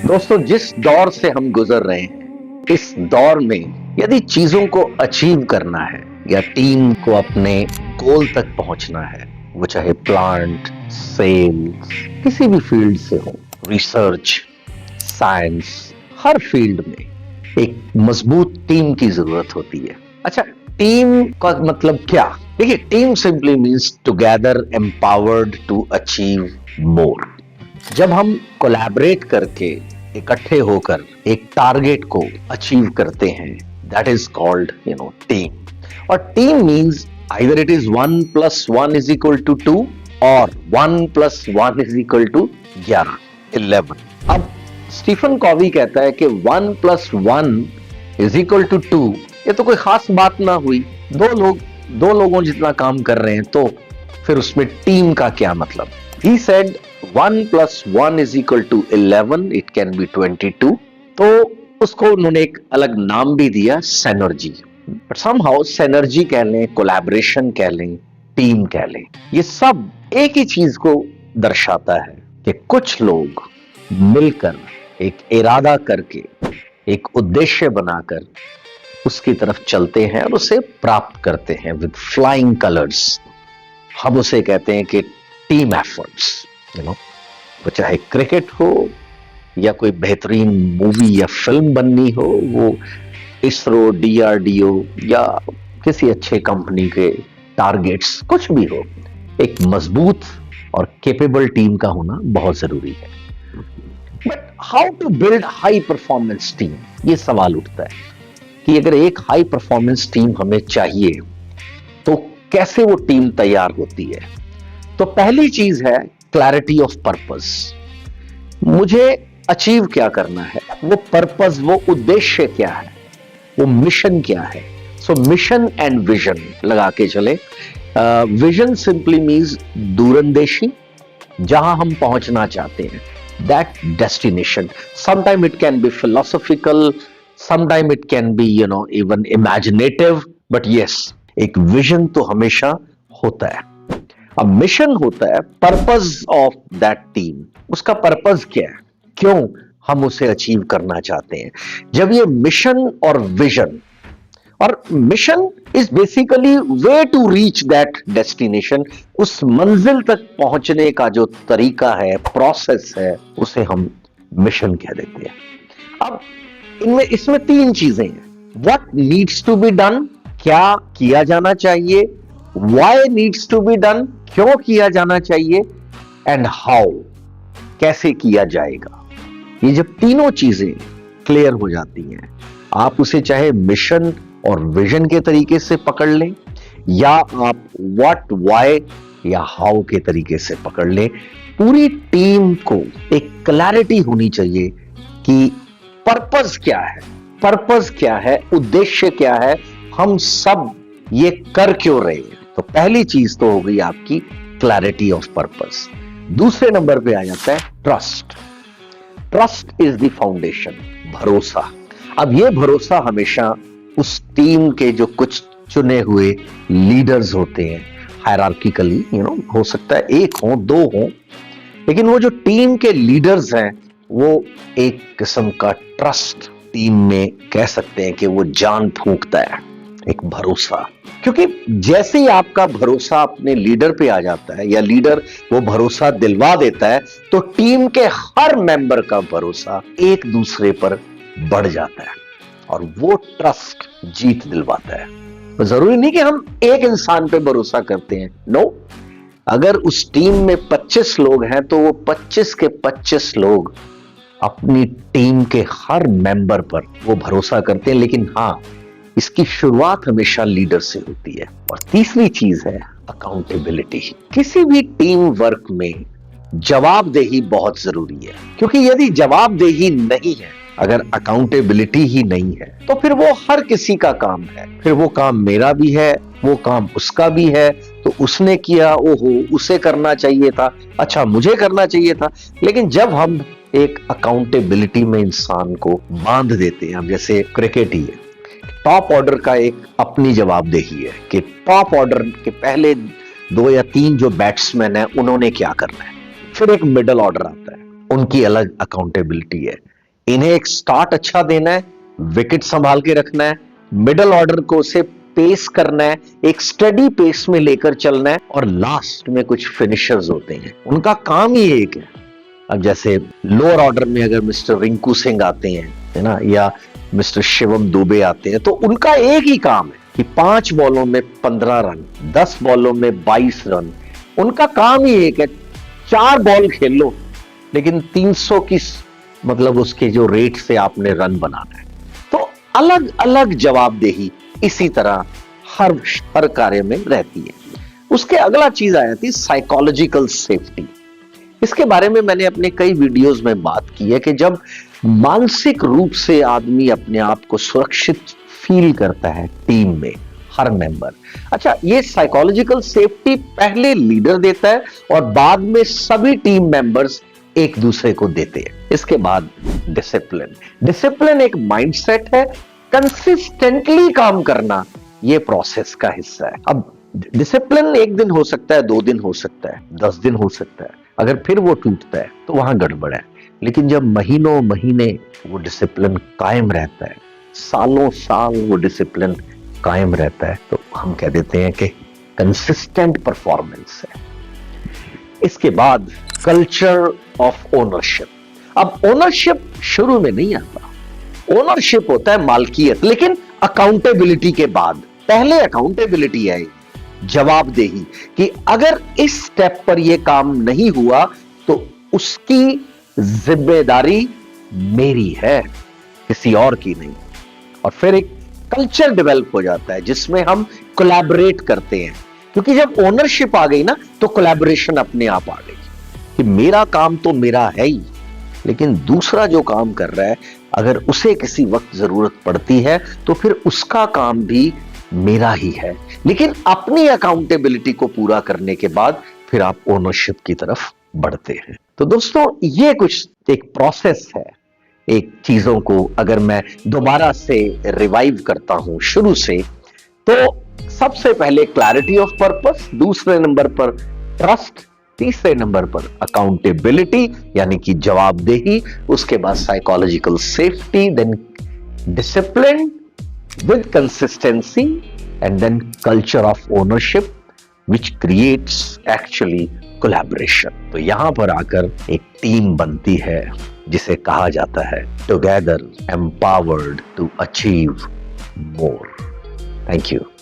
दोस्तों, जिस दौर से हम गुजर रहे हैं, इस दौर में यदि चीजों को अचीव करना है या टीम को अपने गोल तक पहुंचना है, वो चाहे प्लांट, सेल्स, किसी भी फील्ड से हो, रिसर्च, साइंस, हर फील्ड में एक मजबूत टीम की जरूरत होती है। अच्छा, टीम का मतलब क्या? देखिए, team simply means together empowered to achieve more. जब हम कोलैबोरेट करके इकट्ठे होकर एक टारगेट को अचीव करते हैं, दैट इज कॉल्ड टीम। और team means either it is 1+1 is equal to 2 और 1+1 इज इक्वल टू 11। अब स्टीफन कॉवी कहता है कि 1+1 इज इक्वल टू 2, ये तो कोई खास बात ना हुई। दो लोगों जितना काम कर रहे हैं, तो फिर उसमें टीम का क्या मतलब? He said 1+1 is equal to 11, it can be 22। तो उसको उन्होंने एक अलग नाम भी दिया, सेनर्जी। बट समहाउ सेनर्जी कह लें, कोलैबोरेशन कह लें, टीम कह लें, ये सब एक ही चीज को दर्शाता है कि कुछ लोग मिलकर एक इरादा करके, एक उद्देश्य बनाकर उसकी तरफ चलते हैं और उसे प्राप्त करते हैं विद फ्लाइंग कलर्स। हम उसे कहते हैं कि टीम एफर्ट्स। वो चाहे क्रिकेट हो या कोई बेहतरीन मूवी या फिल्म बननी हो, वो इसरो, डीआरडीओ या किसी अच्छे कंपनी के टारगेट्स, कुछ भी हो, एक मजबूत और केपेबल टीम का होना बहुत जरूरी है। But how to build high performance team, ये सवाल उठता है कि अगर एक हाई परफॉर्मेंस टीम हमें चाहिए तो कैसे वो टीम तैयार होती है? तो पहली चीज है क्लैरिटी ऑफ पर्पस। मुझे अचीव क्या करना है, वो पर्पस, वो उद्देश्य क्या है, वो मिशन क्या है। सो मिशन एंड विजन लगा के चले। विजन सिंपली मीन्स दूरंदेशी, जहां हम पहुंचना चाहते हैं, that destination. Sometime it can be philosophical, sometime it can be even imaginative, but yes, एक विजन तो हमेशा होता है। अब मिशन होता है पर्पस ऑफ दैट टीम। उसका पर्पस क्या है, क्यों हम उसे अचीव करना चाहते हैं? जब ये मिशन और विजन, और mission is basically way to reach that destination, उस मंजिल तक पहुंचने का जो तरीका है, प्रोसेस है, उसे हम मिशन कह देते हैं। अब इसमें तीन चीजें हैं। What needs to be done, क्या किया जाना चाहिए, why needs to be done, क्यों किया जाना चाहिए, एंड हाउ, कैसे किया जाएगा। ये जब तीनों चीजें क्लियर हो जाती हैं, आप उसे चाहे मिशन और विजन के तरीके से पकड़ लें या आप व्हाट, वाई या हाउ के तरीके से पकड़ लें, पूरी टीम को एक क्लैरिटी होनी चाहिए कि पर्पस क्या है, पर्पस क्या है, उद्देश्य क्या है, हम सब ये कर क्यों रहे हैं। तो पहली चीज तो हो गई आपकी क्लैरिटी ऑफ पर्पस। दूसरे नंबर पे आ जाता है trust. Trust is the foundation, भरोसा। अब ये भरोसा हमेशा उस टीम के जो कुछ चुने हुए लीडर्स होते हैं, हायरार्किकली हो सकता है एक हो, दो हो, लेकिन वो जो टीम के लीडर्स हैं, वो एक किस्म का ट्रस्ट टीम में कह सकते हैं कि वो जान फूंकता है, एक भरोसा। क्योंकि जैसे ही आपका भरोसा अपने लीडर पे आ जाता है या लीडर वो भरोसा दिलवा देता है, तो टीम के हर मेंबर का भरोसा एक दूसरे पर बढ़ जाता है और वो ट्रस्ट जीत दिलवाता है। तो जरूरी नहीं कि हम एक इंसान पे भरोसा करते हैं, नो। अगर उस टीम में 25 लोग हैं तो वो 25 के 25 लोग अपनी टीम के हर मेंबर पर वो भरोसा करते हैं। लेकिन हाँ, इसकी शुरुआत हमेशा लीडर से होती है। और तीसरी चीज है अकाउंटेबिलिटी। किसी भी टीम वर्क में जवाबदेही बहुत जरूरी है, क्योंकि यदि जवाबदेही नहीं है, अगर अकाउंटेबिलिटी ही नहीं है, तो फिर वो हर किसी का काम है। फिर वो काम मेरा भी है, वो काम उसका भी है। तो उसने किया, ओहो, उसे करना चाहिए था, अच्छा मुझे करना चाहिए था। लेकिन जब हम एक अकाउंटेबिलिटी में इंसान को बांध देते हैं, अब जैसे क्रिकेट ही है, टॉप ऑर्डर का एक अपनी जवाबदेही है कि टॉप ऑर्डर के पहले 2 या 3 जो बैट्समैन हैं, उन्होंने क्या करना है। फिर एक मिडिल ऑर्डर आता है, उनकी अलग अकाउंटेबिलिटी है। इन्हें एक स्टार्ट अच्छा देना है, विकेट संभाल के रखना है, मिडल ऑर्डर को उसे पेस करना है, एक स्टडी पेस में लेकर चलना है, और लास्ट में कुछ फिनिशर्स होते हैं, उनका काम ही एक है। अब जैसे लोअर ऑर्डर में अगर मिस्टर रिंकू सिंह आते हैं, है ना, या मिस्टर शिवम दुबे आते हैं, तो उनका एक ही काम है कि 5 बॉलों में 15 रन, 10 बॉलों में 22 रन। उनका काम ही एक है, 4 बॉल खेल लो लेकिन 300 की मतलब उसके जो रेट से आपने रन बनाना है। तो अलग अलग जवाबदेही इसी तरह हर कार्य में रहती है। उसके अगला चीज आ जाती है साइकोलॉजिकल सेफ्टी। इसके बारे में मैंने अपने कई वीडियोस में बात की है कि जब मानसिक रूप से आदमी अपने आप को सुरक्षित फील करता है टीम में, हर मेंबर, अच्छा, ये साइकोलॉजिकल सेफ्टी पहले लीडर देता है और बाद में सभी टीम मेंबर्स एक दूसरे को देते हैं। इसके बाद डिसिप्लिन। डिसिप्लिन एक माइंडसेट है, कंसिस्टेंटली काम करना ये प्रोसेस का हिस्सा है। अब डिसिप्लिन 1 दिन हो सकता है, 2 दिन हो सकता है, 10 दिन हो सकता है। अगर फिर वो टूटता है तो वहां गड़बड़ है। लेकिन जब महीनों महीने वो डिसिप्लिन कायम रहता है, सालों साल वो डिसिप्लिन कायम रहता है, तो हम कह देते हैं कि कंसिस्टेंट परफॉर्मेंस है। इसके बाद कल्चर ऑफ ओनरशिप। अब ओनरशिप शुरू में नहीं आता, ओनरशिप होता है मालकियत, लेकिन अकाउंटेबिलिटी के बाद। पहले अकाउंटेबिलिटी है, जवाबदेही, कि अगर इस स्टेप पर यह काम नहीं हुआ तो उसकी जिम्मेदारी मेरी है, किसी और की नहीं। और फिर एक कल्चर डेवलप हो जाता है जिसमें हम कोलैबोरेट करते हैं, क्योंकि जब ओनरशिप आ गई ना तो कोलैबोरेशन अपने आप आ गई कि मेरा काम तो मेरा है ही, लेकिन दूसरा जो काम कर रहा है अगर उसे किसी वक्त जरूरत पड़ती है तो फिर उसका काम भी मेरा ही है। लेकिन अपनी अकाउंटेबिलिटी को पूरा करने के बाद फिर आप ओनरशिप की तरफ बढ़ते हैं। तो दोस्तों, ये कुछ एक प्रोसेस है। एक चीजों को अगर मैं दोबारा से रिवाइव करता हूं शुरू से, तो सबसे पहले क्लैरिटी ऑफ पर्पस, दूसरे नंबर पर ट्रस्ट, तीसरे नंबर पर अकाउंटेबिलिटी यानी कि जवाबदेही, उसके बाद psychological safety, then discipline with consistency, and then culture of ownership which creates actually collaboration। तो यहां पर आकर एक टीम बनती है जिसे कहा जाता है together empowered to achieve more। Thank you।